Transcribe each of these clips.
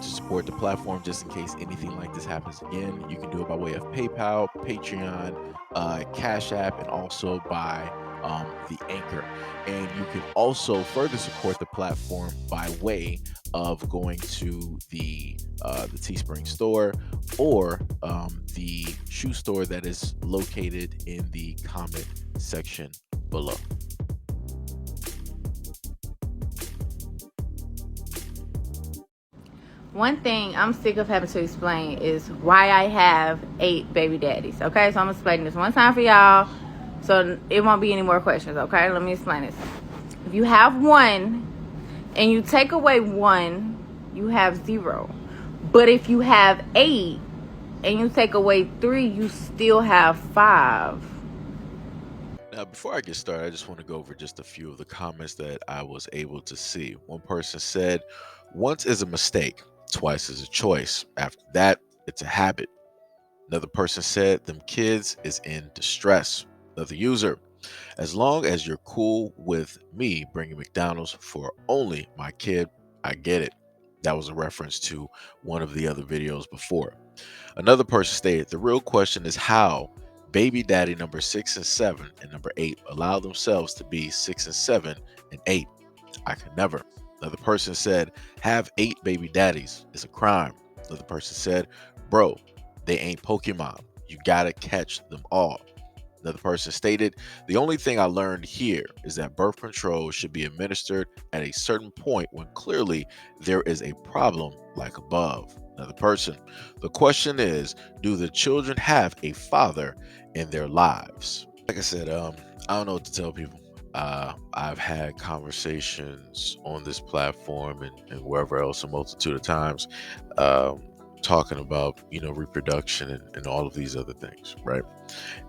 want to support the platform just in case anything like this happens again, you can do it by way of PayPal, Patreon, Cash App, and also by the Anchor. And you can also further support the platform by way of going to the Teespring store or the shoe store that is located in the comment section below. One thing I'm sick of having to explain is why I have 8 baby daddies. Okay, so I'm explaining this one time for y'all, so it won't be any more questions. Okay, let me explain this. If you have one and you take away one, you have 0. But if you have 8 and you take away 3, you still have 5. Now, before I get started, I just want to go over just a few of the comments that I was able to see. One person said, once is a mistake, twice is a choice. After that, it's a habit. Another person said, them kids is in distress. Another user, as long as you're cool with me bringing McDonald's for only my kid, I get it. That was a reference to one of the other videos before. Another person stated, the real question is how baby daddy number 6 and 7 and number 8 allow themselves to be 6 and 7 and 8. I could never. Another person said, have 8 baby daddies is a crime. Another person said, bro, they ain't Pokemon. You gotta catch them all. Another person stated, the only thing I learned here is that birth control should be administered at a certain point when clearly there is a problem like above. Another person, the question is, do the children have a father in their lives? Like I said, I don't know what to tell people. I've had conversations on this platform and wherever else a multitude of times, talking about, reproduction and all of these other things, right?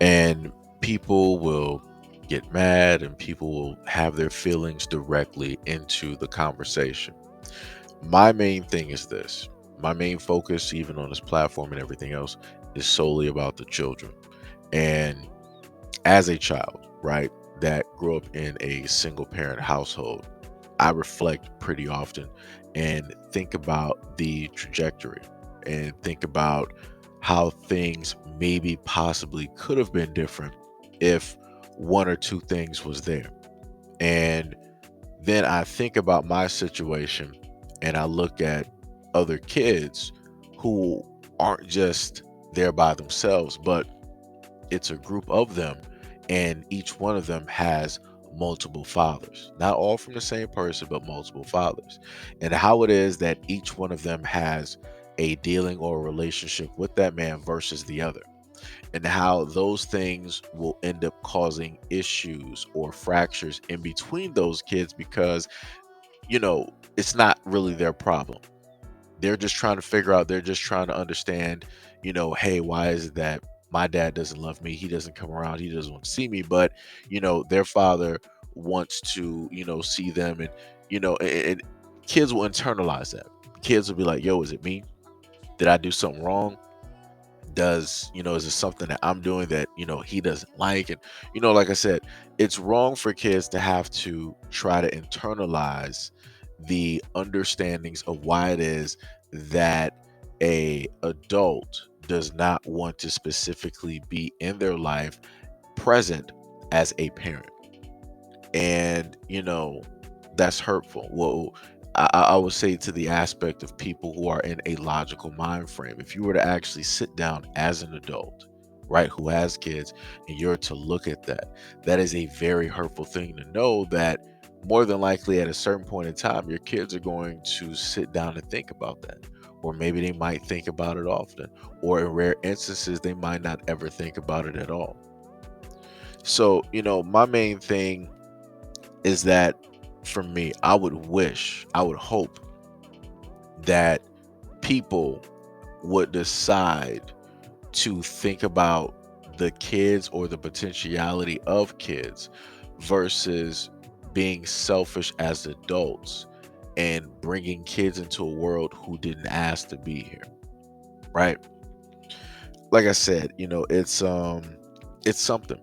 And people will get mad and people will have their feelings directly into the conversation. My main thing is this. My main focus, even on this platform and everything else, is solely about the children. And as a child, right, that grew up in a single parent household, I reflect pretty often and think about the trajectory and think about how things maybe possibly could have been different if one or two things was there. And then I think about my situation and I look at other kids who aren't just there by themselves, but it's a group of them, and each one of them has multiple fathers, not all from the same person, but multiple fathers, and how it is that each one of them has a dealing or a relationship with that man versus the other, and how those things will end up causing issues or fractures in between those kids because, it's not really their problem. They're just trying to figure out, they're just trying to understand, hey, why is it that my dad doesn't love me? He doesn't come around, he doesn't want to see me, but their father wants to, see them, and and kids will internalize that. Kids will be like, yo, is it me? Did I do something wrong? Is it something that I'm doing that he doesn't like? And like I said, it's wrong for kids to have to try to internalize the understandings of why it is that a adult does not want to specifically be in their life present as a parent. And that's hurtful. Well, I would say, to the aspect of people who are in a logical mind frame, if you were to actually sit down as an adult, right, who has kids, and you're to look at that, that is a very hurtful thing to know, that more than likely at a certain point in time your kids are going to sit down and think about that, or maybe they might think about it often, or in rare instances they might not ever think about it at all. So my main thing is that, for me, I would hope that people would decide to think about the kids or the potentiality of kids versus being selfish as adults and bringing kids into a world who didn't ask to be here, right? Like I said, it's something,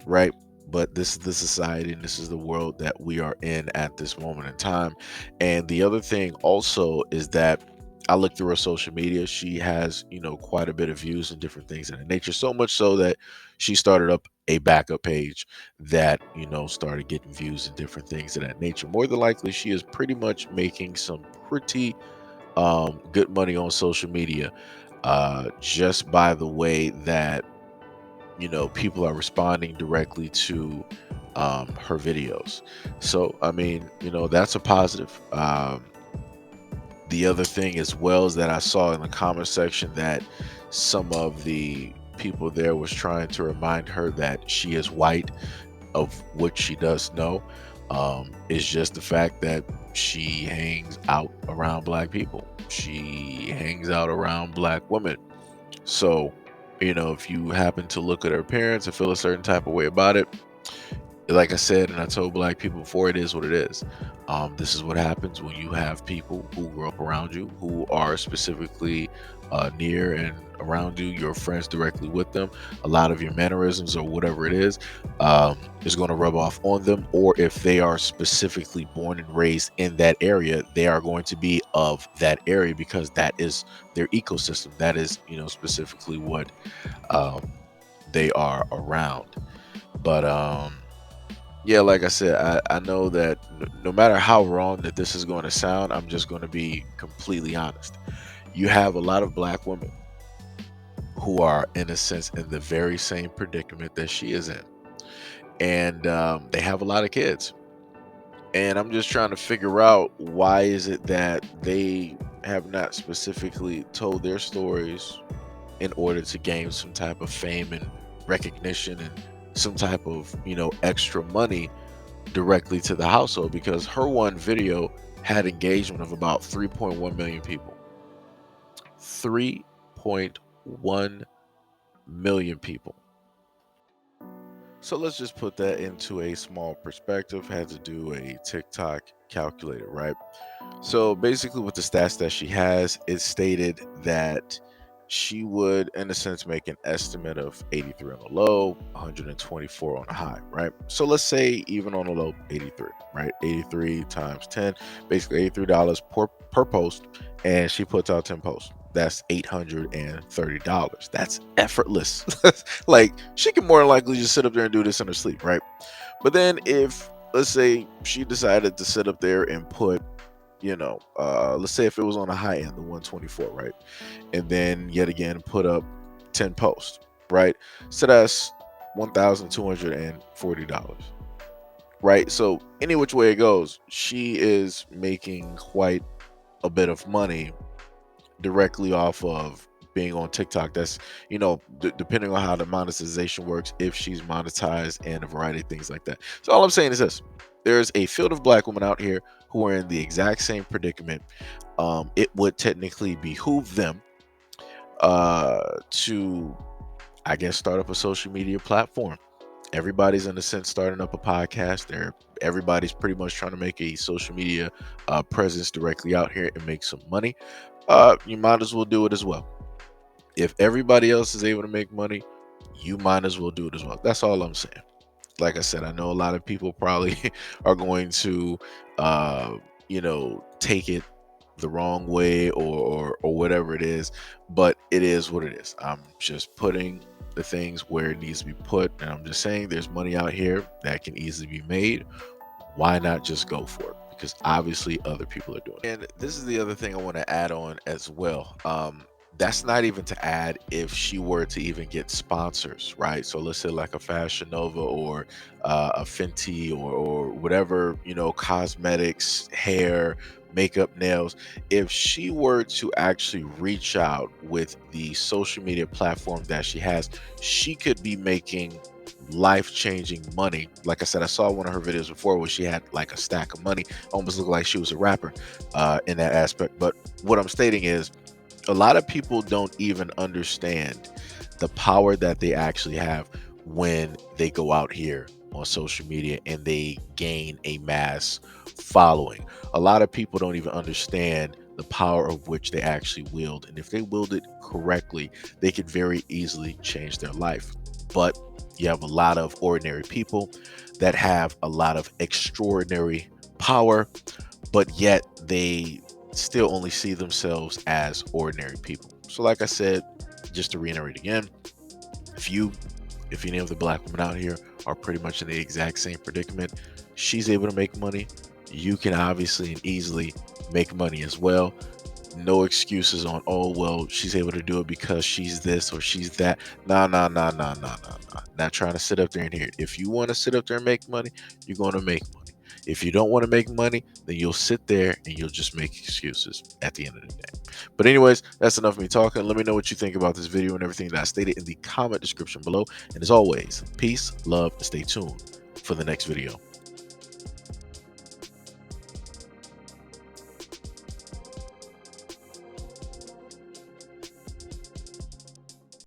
right? But this is the society and this is the world that we are in at this moment in time. And the other thing also is that I look through her social media. She has, quite a bit of views and different things in that nature. So much so that she started up a backup page that, started getting views and different things of that nature. More than likely, she is pretty much making some pretty good money on social media, just by the way that, people are responding directly to her videos. So, I mean, that's a positive. The other thing as well is that I saw in the comment section that some of the people there was trying to remind her that she is white, of which she does know. Is just the fact that she hangs out around black people. She hangs out around black women. So, if you happen to look at her appearance and feel a certain type of way about it, like I said, and I told black people before, it is what it is. This is what happens when you have people who grow up around you, who are specifically near and around you, your friends directly with them. A lot of your mannerisms or whatever it is going to rub off on them. Or if they are specifically born and raised in that area, they are going to be of that area because that is their ecosystem. That is, specifically what um, they are around. But yeah, like I said, I know that no matter how wrong that this is going to sound, I'm just going to be completely honest. You have a lot of black women who are, in a sense, in the very same predicament that she is in. And they have a lot of kids. And I'm just trying to figure out why is it that they have not specifically told their stories in order to gain some type of fame and recognition and some type of, extra money directly to the household, because her one video had engagement of about 3.1 million people. 3.1 million people. So let's just put that into a small perspective. Had to do a TikTok calculator, right? So basically, with the stats that she has, it stated that she would, in a sense, make an estimate of 83 on the low, 124 on the high, right? So let's say even on the low, 83, right? 83 times 10, basically $83 per post, and she puts out 10 posts. That's $830. That's effortless. Like, she can more than likely just sit up there and do this in her sleep, right? But then if, let's say, she decided to sit up there and put, let's say if it was on the high end, the 124, right? And then yet again put up 10 posts, right? So that's $1,240, right? So any which way it goes, she is making quite a bit of money directly off of being on TikTok. That's, depending on how the monetization works, if she's monetized and a variety of things like that. So all I'm saying is this: there's a field of black women out here who are in the exact same predicament. It would technically behoove them to, I guess, start up a social media platform. Everybody's, in a sense, starting up a podcast. Everybody's pretty much trying to make a social media presence directly out here and make some money. You might as well do it as well. If everybody else is able to make money, you might as well do it as well. That's all I'm saying. Like I said, I know a lot of people probably are going to, take it the wrong way, or whatever it is, but it is what it is. I'm just putting the things where it needs to be put, and I'm just saying there's money out here that can easily be made. Why not just go for it? Because obviously other people are doing it. And this is the other thing I want to add on as well. That's not even to add if she were to even get sponsors, right? So let's say like a Fashion Nova, or a Fenty, or whatever, cosmetics, hair, makeup, nails. If she were to actually reach out with the social media platform that she has, she could be making life-changing money. Like I said, I saw one of her videos before where she had like a stack of money, almost looked like she was a rapper in that aspect. But what I'm stating is, a lot of people don't even understand the power that they actually have when they go out here on social media and they gain a mass following. A lot of people don't even understand the power of which they actually wield. And if they wield it correctly, they could very easily change their life. But you have a lot of ordinary people that have a lot of extraordinary power, but yet they still only see themselves as ordinary people. So like I said, just to reiterate again, if you if any of the black women out here are pretty much in the exact same predicament, she's able to make money, you can obviously and easily make money as well. No excuses on, oh well, she's able to do it because she's this or she's that. Nah, nah, nah, nah, nah, nah, nah. Not trying to sit up there and hear it. If you want to sit up there and make money, you're going to make money. If you don't want to make money, then you'll sit there and you'll just make excuses at the end of the day. But anyways, that's enough of me talking. Let me know what you think about this video and everything that I stated in the comment description below. And as always, peace, love, and stay tuned for the next video.